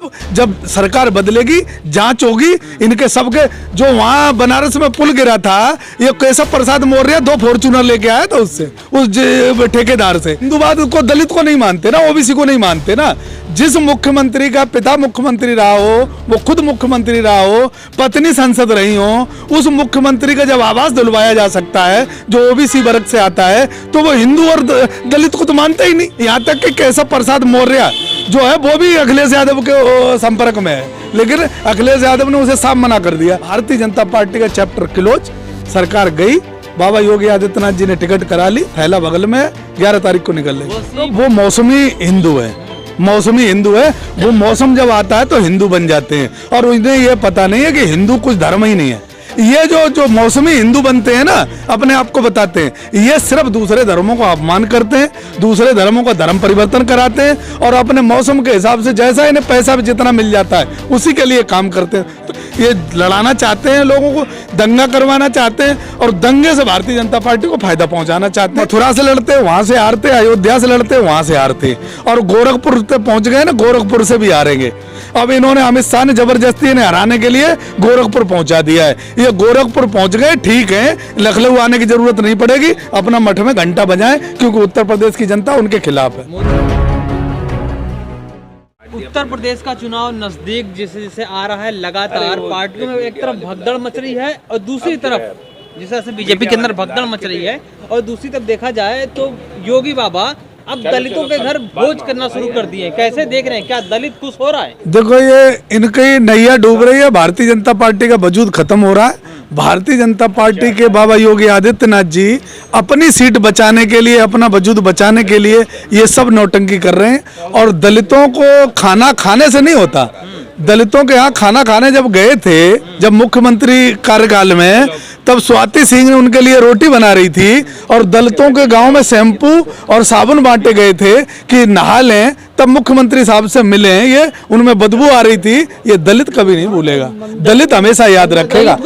अब जब सरकार बदलेगी जांच होगी इनके सबके। जो वहां बनारस में पुल गिरा था, ये केशव प्रसाद मौर्य 2 फॉर्च्यूनर लेके आया था उससे, उस ठेकेदार से। हिंदूवाद को, दलित को नहीं मानते ना, ओबीसी को नहीं मानते ना। जिस मुख्यमंत्री का पिता मुख्यमंत्री रहा हो, वो खुद मुख्यमंत्री रहा हो, पत्नी सांसद रही हो, उस मुख्यमंत्री का जब आवास दिलवाया जा सकता है जो ओबीसी वर्ग से आता है, तो वो हिंदू और दलित को तो मानते ही नहीं। यहाँ तक कि केशव प्रसाद मौर्य जो है वो भी अखिलेश यादव के संपर्क में है, लेकिन अखिलेश यादव ने उसे साफ मना कर दिया। भारतीय जनता पार्टी का चैप्टर क्लोज, सरकार गई, बाबा योगी आदित्यनाथ जी ने टिकट करा ली, थैला बगल में, 11 तारीख को निकल रही। तो वो मौसमी हिंदू है, मौसमी हिंदू है। वो मौसम जब आता है तो हिंदू बन जाते हैं, और उन्हें ये पता नहीं है कि हिंदू कुछ धर्म ही नहीं है। ये जो मौसमी हिंदू बनते हैं ना, अपने आप को बताते हैं, ये सिर्फ दूसरे धर्मों को अपमान करते हैं, दूसरे धर्मों का धर्म परिवर्तन कराते हैं, और अपने मौसम के हिसाब से जैसा इन्हें पैसा भी जितना मिल जाता है उसी के लिए काम करते हैं। तो ये लड़ाना चाहते हैं, लोगों को दंगा करवाना चाहते हैं, और दंगे से भारतीय जनता पार्टी को फायदा पहुंचाना चाहते हैं। मथुरा से लड़ते वहां से हारते, अयोध्या से लड़ते वहां से हारते, और गोरखपुर तक पहुंच गए ना, गोरखपुर से भी हारेंगे। अब इन्होंने, अमित शाह ने जबरदस्ती इन्हें हराने के लिए गोरखपुर पहुंचा दिया है। ये गोरखपुर पहुंच गए, ठीक है, लखनऊ आने की जरूरत नहीं पड़ेगी, अपना मठ में घंटा बजाएं, क्योंकि उत्तर प्रदेश की जनता उनके खिलाफ है। उत्तर प्रदेश का चुनाव नजदीक जैसे जैसे आ रहा है, लगातार पार्टियों में एक तरफ भगदड़ मच रही है, और दूसरी तरफ जिस तरह से बीजेपी के अंदर भगदड़ मच रही है, और दूसरी तरफ देखा जाए तो योगी बाबा अब दलितों के घर भोज करना शुरू कर दिए। कैसे देख रहे हैं, क्या दलित खुश हो रहा है? देखो, ये इनकी नैया डूब रही है, भारतीय जनता पार्टी का वजूद खत्म हो रहा है। भारतीय जनता पार्टी के बाबा योगी आदित्यनाथ जी अपनी सीट बचाने के लिए, अपना वजूद बचाने के लिए ये सब नौटंकी कर रहे हैं, और दलितों को खाना खाने से नहीं होता। दलितों के यहाँ खाना खाने जब गए थे, जब मुख्यमंत्री कार्यकाल में, तब स्वाति सिंह ने उनके लिए रोटी बना रही थी, और दलितों के गांव में शैम्पू और साबुन बांटे गए थे कि नहा लें, तब मुख्यमंत्री साहब से मिले, ये उनमें बदबू आ रही थी। ये दलित कभी नहीं भूलेगा, दलित हमेशा याद रखेगा।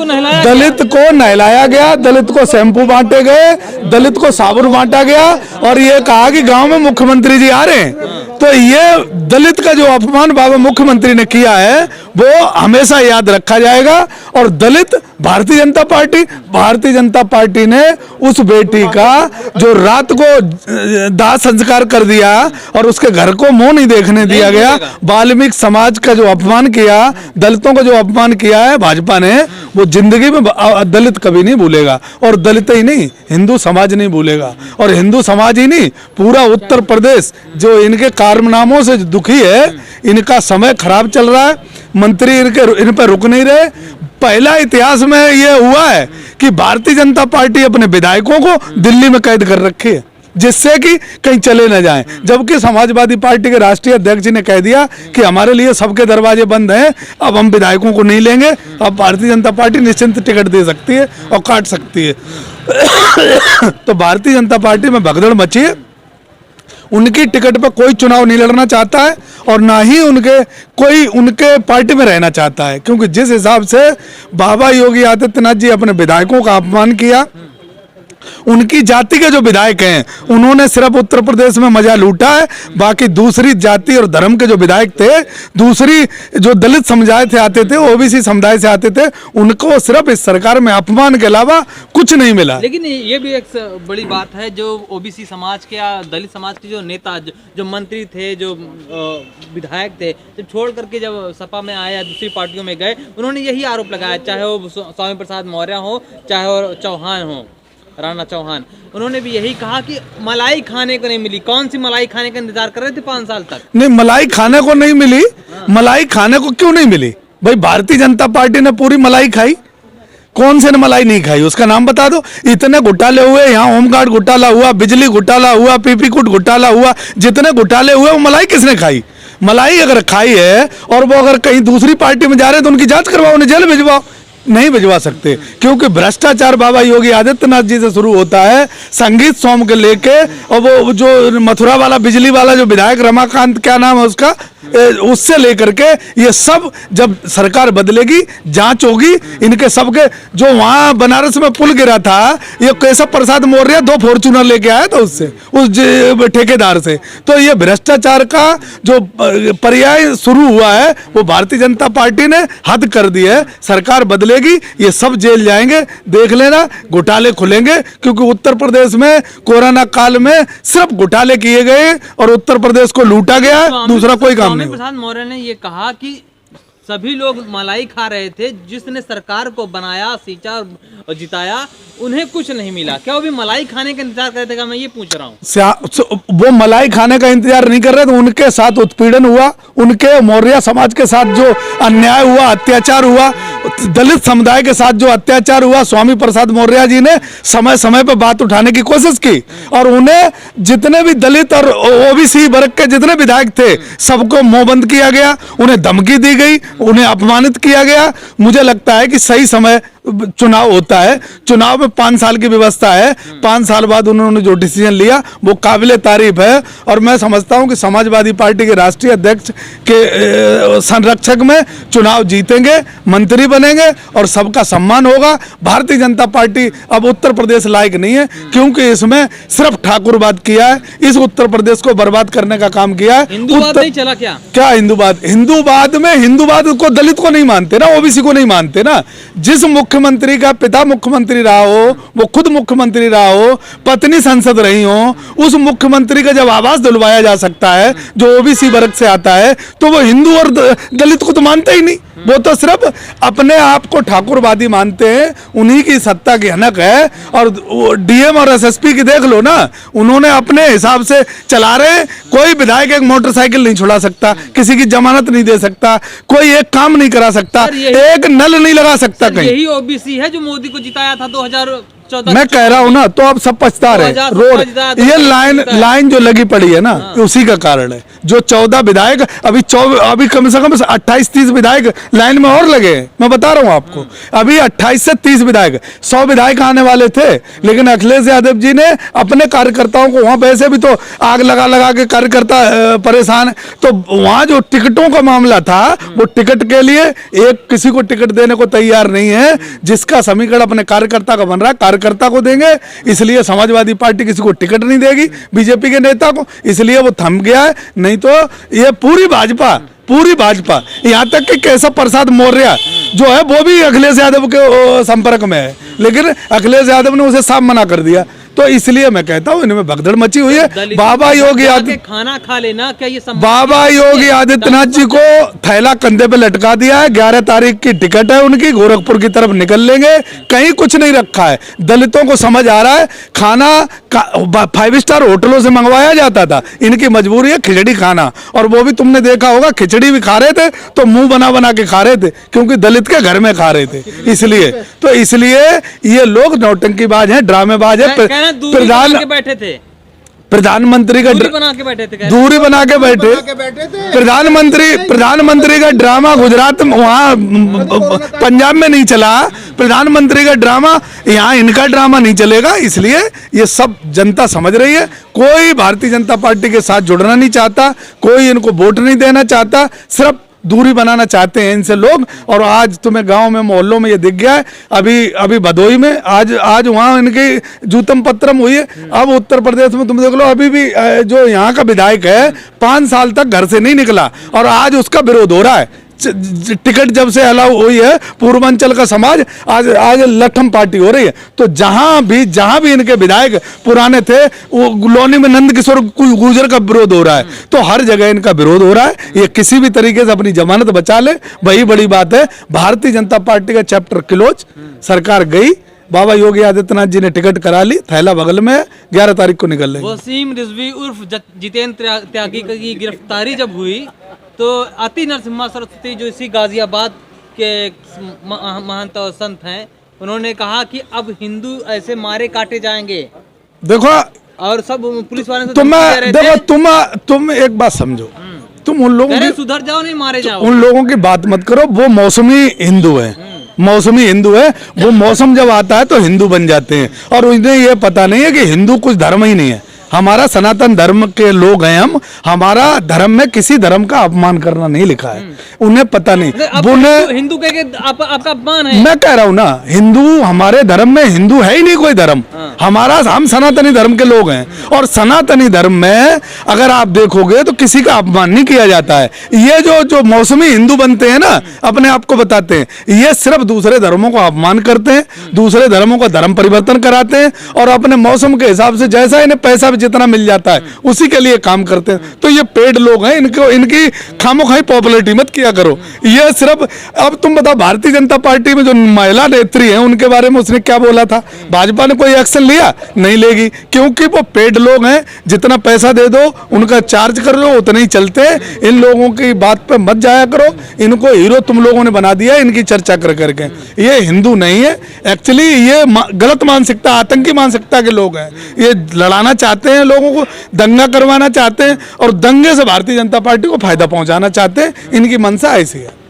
दलित को नहलाया गया, दलित को शैम्पू बांटे गए, दलित को साबुन बांटा गया, और ये कहा कि गांव में मुख्यमंत्री जी आ रहे हैं। तो ये दलित का जो अपमान बाबा मुख्यमंत्री ने किया है वो हमेशा याद रखा जाएगा। और दलित, भारतीय जनता पार्टी ने उस बेटी का जो रात को दाह संस्कार कर दिया और उसके घर को मुंह नहीं देखने दिया गया, वाल्मीकि समाज का जो अपमान किया, दलितों का जो अपमान किया है भाजपा ने, वो जिंदगी में दलित कभी नहीं भूलेगा। और दलित ही नहीं, हिंदू समाज नहीं भूलेगा। और हिंदू समाज ही नहीं, पूरा उत्तर प्रदेश जो इनके कारनामों से दुखी है, इनका समय खराब चल रहा है, मंत्री इन पर रुक नहीं रहे। पहला इतिहास में यह हुआ है कि भारतीय जनता पार्टी अपने विधायकों को दिल्ली में कैद कर रखी है, जिससे कि कहीं चले न जाएं। जबकि समाजवादी पार्टी के राष्ट्रीय अध्यक्ष जी ने कह दिया कि हमारे लिए सबके दरवाजे बंद हैं, अब हम विधायकों को नहीं लेंगे, अब भारतीय जनता पार्टी निश्चिंत टिकट दे सकती है और काट सकती है। तो भारतीय जनता पार्टी में भगदड़ मची है, उनकी टिकट पर कोई चुनाव नहीं लड़ना चाहता है, और ना ही कोई उनके पार्टी में रहना चाहता है, क्योंकि जिस हिसाब से बाबा योगी आदित्यनाथ जी अपने विधायकों का अपमान किया, उनकी जाति के जो विधायक हैं उन्होंने सिर्फ उत्तर प्रदेश में मजा लूटा है, बाकी दूसरी जाति और धर्म के जो विधायक थे, दूसरी जो दलित समुदाय से आते थे, ओबीसी समुदाय से आते थे, उनको सिर्फ इस सरकार में अपमान के अलावा कुछ नहीं मिला। लेकिन ये भी एक बड़ी बात है, जो ओबीसी समाज के या दलित समाज के जो नेता, जो मंत्री थे, जो विधायक थे, जब छोड़ करके जब सपा में आए या दूसरी पार्टियों में गए, उन्होंने यही आरोप लगाया, चाहे वो स्वामी प्रसाद मौर्य हो, चाहे वो चौहान हो, राणा चौहान, उन्होंने भी यही कहा कि मलाई खाने को नहीं मिली। कौन सी मलाई खाने का इंतजार कर रहे थे 5 साल तक? नहीं, मलाई खाने को नहीं मिली। मलाई खाने को क्यों नहीं मिली भाई? भारतीय जनता पार्टी ने पूरी मलाई खाई। कौन से ने मलाई नहीं खाई, उसका नाम बता दो। इतने घोटाले हुए, यहाँ होमगार्ड घोटाला हुआ, बिजली घोटाला हुआ, पीपी कूट घोटाला हुआ, जितने घोटाले हुए वो मलाई किसने खाई? मलाई अगर खाई है और वो अगर कहीं दूसरी पार्टी में जा रहे हैं तो उनकी जांच करवाओ, उन्हें जेल भिजवाओ। नहीं भिजवा सकते, क्योंकि भ्रष्टाचार बाबा योगी आदित्यनाथ जी से शुरू होता है। संगीत सोम के लेके और वो जो मथुरा वाला बिजली वाला जो विधायक रमाकांत, क्या नाम है उसका, उससे लेकर के ये सब जब सरकार बदलेगी, जांच होगी इनके सबके। जो वहां बनारस में पुल गिरा था, ये केशव प्रसाद मौर्य 2 फॉर्च्यूनर लेके आया था उससे, उस ठेकेदार से। तो ये भ्रष्टाचार का जो पर्याय शुरू हुआ है वो भारतीय जनता पार्टी ने हद कर दी है। सरकार बदलेगी, ये सब जेल जाएंगे, देख लेना, घोटाले खुलेंगे, क्योंकि उत्तर प्रदेश में कोरोना काल में सिर्फ घोटाले किए गए और उत्तर प्रदेश को लूटा गया, दूसरा कोई काम नहीं। प्रसाद मौर्य ने ये कहा कि सभी लोग मलाई खा रहे थे, जिसने सरकार को बनाया, सींचा और जिताया, उन्हें कुछ नहीं मिला। क्या वो भी मलाई खाने का इंतजार कर रहे थे? मैं ये पूछ रहा हूँ। वो मलाई खाने का इंतजार नहीं कर रहे थे, उनके साथ उत्पीड़न हुआ, उनके मौर्य समाज के साथ जो अन्याय हुआ, अत्याचार हुआ, दलित समुदाय के साथ जो अत्याचार हुआ, स्वामी प्रसाद मौर्य जी ने समय समय पर बात उठाने की कोशिश की और उन्हें जितने भी दलित और ओबीसी वर्ग के जितने विधायक थे सबको मुंहबंद किया गया, उन्हें धमकी दी गई, उन्हें अपमानित किया गया। मुझे लगता है कि सही समय चुनाव होता है, चुनाव में 5 साल की व्यवस्था है, 5 साल बाद उन्होंने जो डिसीजन लिया वो काबिले तारीफ है। और मैं समझता हूं कि समाजवादी पार्टी के राष्ट्रीय अध्यक्ष के संरक्षक में चुनाव जीतेंगे, मंत्री बनेंगे और सबका सम्मान होगा। भारतीय जनता पार्टी अब उत्तर प्रदेश लायक नहीं है, क्योंकि इसमें सिर्फ ठाकुरवाद किया है, इस उत्तर प्रदेश को बर्बाद करने का काम किया है। हिंदूवाद नहीं चला क्या हिंदूवाद? हिंदूवाद में हिंदूवाद को दलित को नहीं मानते ना, ओबीसी को नहीं मानते ना। जिस मुख्यमंत्री का पिता मुख्यमंत्री रहा हो, वो खुद मुख्यमंत्री रहा हो, पत्नी संसद रही हो, उस मुख्यमंत्री का जब आवास दिलवाया जा सकता है जो ओबीसी वर्ग से आता है, तो वो हिंदू और दलित को तो मानते ही नहीं। वो तो सिर्फ अपने आप को ठाकुरवादी मानते हैं, उन्हीं की सत्ता की हनक है। और डीएम और एसएसपी की देख लो ना, उन्होंने अपने हिसाब से चला रहे। कोई विधायक एक मोटरसाइकिल नहीं छुड़ा सकता, किसी की जमानत नहीं दे सकता, कोई एक काम नहीं करा सकता, एक नल नहीं लगा सकता कहीं। यही ओबीसी है जो मोदी को जिताया था 2014। मैं कह रहा हूं ना, तो अब सब पछता रहे। रोड ये लाइन जो लगी पड़ी है ना, उसी का कारण है। जो 14 विधायक अभी कम से कम 28-30 विधायक लाइन में और लगे हैं। मैं बता रहा हूं आपको, अभी 28 से 30 विधायक, 100 विधायक आने वाले थे, लेकिन अखिलेश यादव जी ने अपने कार्यकर्ताओं को, वहां वैसे भी तो आग लगा के कार्यकर्ता परेशान है, तो वहां जो टिकटों का मामला था, वो टिकट के लिए एक किसी को टिकट देने को तैयार नहीं है। जिसका समीकरण अपने कार्यकर्ता का बन रहा है, कार्यकर्ता को देंगे, इसलिए समाजवादी पार्टी किसी को टिकट नहीं देगी, बीजेपी के नेता को, इसलिए वो थम गया है। नहीं तो ये पूरी भाजपा यहाँ तक कि केशव प्रसाद मौर्य जो है वो भी अखिलेश यादव के संपर्क में है, लेकिन अखिलेश यादव ने उसे साफ मना कर दिया। तो इसलिए मैं कहता हूं इनमें भगदड़ मची हुई है। बाबा योगी खाना खा लेना क्या ये बाबा योगी आदित्यनाथ जी को थैला कंधे पे लटका दिया है। 11 तारीख की टिकट है उनकी, गोरखपुर की तरफ निकल लेंगे, कहीं कुछ नहीं रखा है। दलितों को समझ आ रहा है, खाना 5 स्टार होटलों से मंगवाया जाता था, इनकी मजबूरी है खिचड़ी खाना, और वो भी तुमने देखा होगा, खिचड़ी भी खा रहे थे तो मुंह बना के खा रहे थे, क्योंकि दलित के घर में खा रहे थे। इसलिए ये लोग नौटंकीबाज हैं, ड्रामेबाज है। प्रधानमंत्री का दूरी बना के बैठे प्रधानमंत्री का ड्रामा गुजरात में, वहाँ पंजाब में नहीं चला। प्रधानमंत्री का ड्रामा यहाँ, इनका ड्रामा नहीं चलेगा। इसलिए ये सब जनता समझ रही है। कोई भारतीय जनता पार्टी के साथ जुड़ना नहीं चाहता, कोई इनको वोट नहीं देना चाहता, सिर्फ दूरी बनाना चाहते हैं इनसे लोग। और आज तुम्हें गांव में, मोहल्लों में ये दिख गया है। अभी भदोई में आज वहां इनकी जूतम पत्रम हुई है। अब उत्तर प्रदेश में तुम देख लो, अभी भी जो यहाँ का विधायक है 5 साल तक घर से नहीं निकला और आज उसका विरोध हो रहा है। टिकट जब से अलाउ हुई है पूर्वांचल का समाज, आज लठम पार्टी हो रही है। तो जहां भी इनके विधायक पुराने थे, वो लोनी में नंद किशोर गुर्जर का विरोध हो रहा है, तो हर जगह इनका विरोध हो रहा है। ये किसी भी तरीके से अपनी जमानत बचा ले, वही बड़ी बात है। भारतीय जनता पार्टी का चैप्टर क्लोज, सरकार गई, बाबा योगी आदित्यनाथ जी ने टिकट करा ली, थैला बगल में, 11 तारीख को निकल लेंगे। वसीम रिजवी उर्फ जितेंद्र त्यागी की गिरफ्तारी जब हुई तो अति नरसिम्हा सरस्वती जो इसी गाजियाबाद के महंत और संत हैं, उन्होंने कहा कि अब हिंदू ऐसे मारे काटे जाएंगे। देखो, और सब पुलिस वाले तुम एक बात समझो, तुम उन लोगों की सुधर जाओ, नहीं मारे जाओ, उन लोगों की बात मत करो। वो मौसमी हिंदू है, मौसमी हिंदू है, वो मौसम जब आता है तो हिंदू बन जाते हैं। और उन्हें ये पता नहीं है कि हिंदू कुछ धर्म ही नहीं है। हमारा सनातन धर्म के लोग हैं हम, हमारा धर्म में किसी धर्म का अपमान करना नहीं लिखा है, उन्हें पता नहीं। उन्हें हिंदू कह के आपका अपमान है। मैं कह रहा हूँ ना, हिंदू हमारे धर्म में हिंदू है ही नहीं कोई धर्म, हमारा हम सनातनी धर्म के लोग हैं। और सनातनी धर्म में अगर आप देखोगे तो किसी का अपमान नहीं किया जाता है। ये जो मौसमी हिंदू बनते हैं ना, अपने आप को बताते हैं, ये सिर्फ दूसरे धर्मों को अपमान करते हैं, दूसरे धर्मों का धर्म परिवर्तन कराते हैं और अपने मौसम के हिसाब से जैसा इन्हें पैसा भी जितना मिल जाता है उसी के लिए काम करते हैं। तो ये पेड लोग हैं, इनको इनकी खामोखाई पॉपुलैरिटी मत किया करो। ये सिर्फ अब तुम बताओ, भारतीय जनता पार्टी में जो महिला नेत्री हैं उनके बारे में उसने क्या बोला था? भाजपा ने कोई एक्शन लिया? नहीं लेगी, क्योंकि वो पेड लोग हैं। जितना पैसा दे दो, उनका चार्ज कर लो, उतने ही चलते हैं। इन लोगों की बात पे मत जाया करो, इनको हीरो तुम लोगों ने बना दिया इनकी चर्चा कर करके। ये हिंदू नहीं है एक्चुअली, ये गलत मानसिकता, आतंकी मानसिकता के लोग हैं। ये लड़ाना चाहते हैं, लोगों को दंगा करवाना चाहते हैं और दंगे से भारतीय जनता पार्टी को फायदा पहुंचाना चाहते हैं। इनकी मंशा ऐसी है।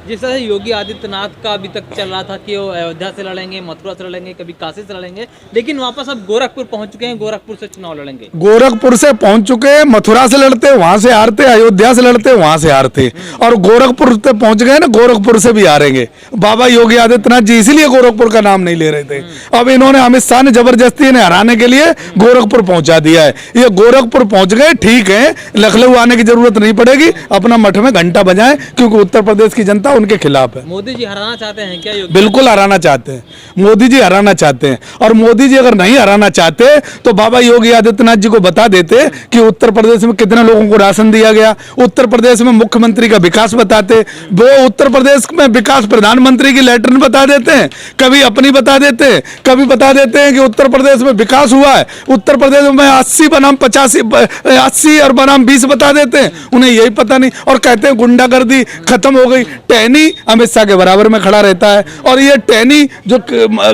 जिस तरह से योगी आदित्यनाथ का अभी तक चल रहा था कि वो अयोध्या से लड़ेंगे, मथुरा से लड़ेंगे, कभी काशी से लड़ेंगे, लेकिन वापस अब गोरखपुर पहुंच चुके हैं, गोरखपुर से चुनाव लड़ेंगे। गोरखपुर से पहुंच चुके हैं, मथुरा से लड़ते वहां से हारते, अयोध्या से लड़ते वहां से हारते, और गोरखपुर से पहुंच गए ना, गोरखपुर से भी हारेंगे। बाबा योगी आदित्यनाथ जी इसीलिए गोरखपुर का नाम नहीं ले रहे थे। अब इन्होंने, अमित शाह ने जबरदस्ती इन्हें हराने के लिए गोरखपुर पहुंचा दिया है। ये गोरखपुर पहुंच गए, ठीक है, लखनऊ आने की जरूरत नहीं पड़ेगी, अपना मठ में घंटा बजाएं, क्योंकि उत्तर प्रदेश की जनता उनके खिलाफ है। मोदी जी हराना चाहते हैं क्या योगी? बिल्कुल हराना चाहते हैं, मोदी जी हराना चाहते हैं। और मोदी जी अगर नहीं हराना चाहते तो बाबा योगी आदित्यनाथ जी को बता देते कि उत्तर प्रदेश में कितने लोगों को राशन दिया गया, उत्तर प्रदेश में मुख्यमंत्री का विकास बताते। वो उत्तर प्रदेश में विकास प्रधानमंत्री की लेटर बता देते हैं, कभी अपनी बता देते हैं, कभी बता देते हैं कि उत्तर प्रदेश में विकास हुआ है, उत्तर प्रदेश में 80 बनाम 80 और बनाम 20 बता देते हैं। उन्हें यही पता नहीं, और कहते हैं गुंडागर्दी खत्म हो गई। टहनी अमित शाह के बराबर में खड़ा रहता है, और ये टहनी जो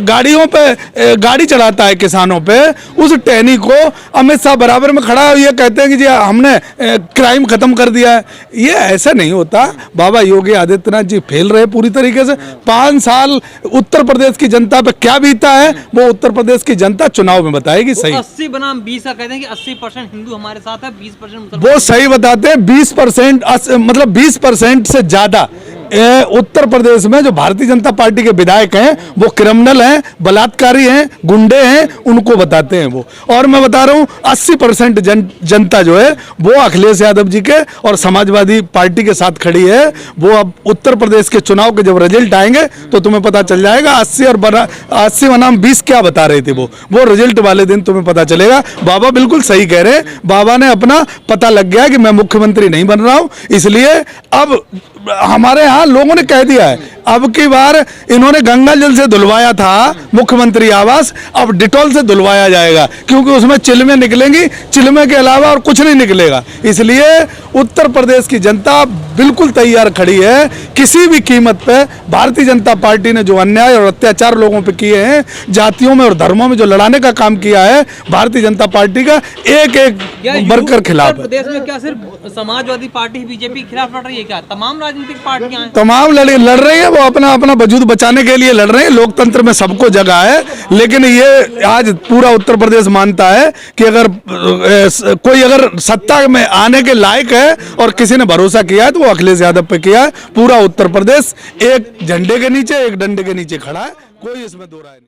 गाड़ियों पे गाड़ी चलाता है किसानों पे, उस टहनी को अमित शाह बराबर में खड़ा है। ये कहते हैं कि जी हमने क्राइम खत्म कर दिया है। ये ऐसा नहीं होता। बाबा योगी आदित्यनाथ जी फेल रहे पूरी तरीके से। 5 साल उत्तर प्रदेश की जनता पे क्या बीता है वो उत्तर प्रदेश की जनता चुनाव में बताएगी। सही 80 बनाम 20 का कहते हैं कि 80% हिंदू हमारे साथ है, 20% वो सही बताते हैं। 20% मतलब 20% से ज्यादा उत्तर प्रदेश में जो भारतीय जनता पार्टी के विधायक हैं वो क्रिमिनल हैं, बलात्कारी हैं, गुंडे हैं, उनको बताते हैं वो। और मैं बता रहा हूं 80% जनता जो है वो अखिलेश यादव जी के और समाजवादी पार्टी के साथ खड़ी है। वो अब उत्तर प्रदेश के चुनाव के जब रिजल्ट आएंगे तो तुम्हें पता चल जाएगा 80 बनाम 20 क्या बता रहे थे वो रिजल्ट वाले दिन तुम्हें पता चलेगा। बाबा बिल्कुल सही कह रहे हैं। बाबा ने अपना पता लग गया कि मैं मुख्यमंत्री नहीं बन रहा हूं, इसलिए अब हमारे यहाँ लोगों ने कह दिया है अब की बार इन्होंने गंगा जल से धुलवाया था मुख्यमंत्री आवास, अब डिटॉल से धुलवाया जाएगा, क्योंकि उसमें चिलमें निकलेंगी, चिलमे के अलावा और कुछ नहीं निकलेगा। इसलिए उत्तर प्रदेश की जनता बिल्कुल तैयार खड़ी है। किसी भी कीमत पे भारतीय जनता पार्टी ने जो अन्याय और अत्याचार लोगों पे किए हैं, जातियों में और धर्मों में जो लड़ाने का काम किया है, भारतीय जनता पार्टी का एक एक वर्कर खिलाफ है। प्रदेश में क्या सिर्फ समाजवादी पार्टी बीजेपी के खिलाफ लड़ रही है क्या? तमाम राजनीतिक पार्टियां हैं, तमाम लड़ रही है, वो अपना अपना वजूद बचाने के लिए लड़ रहे हैं। लोकतंत्र में सबको जगह है, लेकिन ये आज पूरा उत्तर प्रदेश मानता है कि अगर कोई अगर सत्ता में आने के लायक है और किसी ने भरोसा किया है तो वो अखिलेश यादव पे किया है। पूरा उत्तर प्रदेश एक झंडे के नीचे, एक डंडे के नीचे खड़ा है, कोई इसमें दो राय नहीं।